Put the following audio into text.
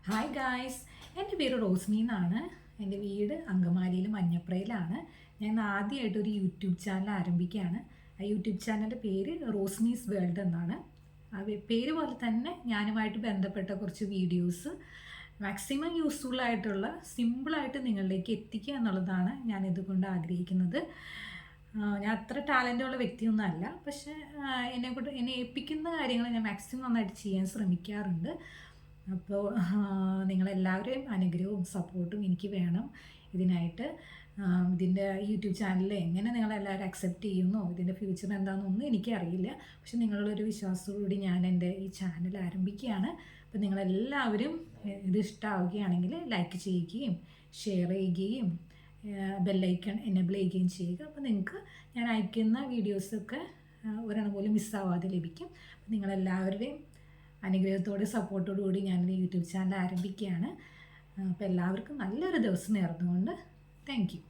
Hi guys, എൻ്റെ പേര് റോസ്മി എന്നാണ്. എൻ്റെ വീട് അങ്കമാലിയിൽ മഞ്ഞപ്രയിലാണ്. ഞാൻ ആദ്യമായിട്ടൊരു യൂട്യൂബ് ചാനൽ ആരംഭിക്കുകയാണ്. ആ യൂട്യൂബ് ചാനലിൻ്റെ പേര് റോസ്മീസ് വേൾഡ് എന്നാണ്. ആ പേര് പോലെ തന്നെ ഞാനുമായിട്ട് ബന്ധപ്പെട്ട കുറച്ച് വീഡിയോസ് മാക്സിമം യൂസ്ഫുൾ ആയിട്ടുള്ള സിമ്പിളായിട്ട് നിങ്ങളിലേക്ക് എത്തിക്കുക എന്നുള്ളതാണ് ഞാൻ ഇതുകൊണ്ട് ആഗ്രഹിക്കുന്നത്. ഞാൻ അത്ര ടാലൻ്റുള്ള വ്യക്തിയൊന്നും അല്ല, പക്ഷേ എന്നെ ഏൽപ്പിക്കുന്ന കാര്യങ്ങൾ ഞാൻ മാക്സിമം നന്നായിട്ട് ചെയ്യാൻ ശ്രമിക്കാറുണ്ട്. അപ്പോൾ നിങ്ങളെല്ലാവരെയും അനുഗ്രഹവും സപ്പോർട്ടും എനിക്ക് വേണം ഇതിനായിട്ട്. ഇതിൻ്റെ യൂട്യൂബ് ചാനലിൽ എങ്ങനെ നിങ്ങളെല്ലാവരും അക്സെപ്റ്റ് ചെയ്യുന്നോ, ഇതിൻ്റെ ഫ്യൂച്ചർ എന്താണെന്നൊന്നും എനിക്കറിയില്ല. പക്ഷെ നിങ്ങളുള്ളൊരു വിശ്വാസത്തോടുകൂടി ഞാൻ എൻ്റെ ഈ ചാനൽ ആരംഭിക്കുകയാണ്. അപ്പോൾ നിങ്ങളെല്ലാവരും ഇത് ഇഷ്ടമാവുകയാണെങ്കിൽ ലൈക്ക് ചെയ്യുകയും ഷെയർ ചെയ്യുകയും ബെല്ലൈക്കൺ എനേബിൾ ചെയ്യുകയും ചെയ്യുക. അപ്പോൾ നിങ്ങൾക്ക് ഞാൻ അയക്കുന്ന വീഡിയോസൊക്കെ ഒരെണ്ണം പോലും മിസ്സാവാതെ ലഭിക്കും. അപ്പോൾ നിങ്ങളെല്ലാവരുടെയും അനുഗ്രഹത്തോടെ സപ്പോർട്ടോടു കൂടി ഞാനൊരു യൂട്യൂബ് ചാനൽ ആരംഭിക്കുകയാണ്. അപ്പോൾ എല്ലാവർക്കും നല്ലൊരു ദിവസം നേർന്നുകൊണ്ട് താങ്ക് യു.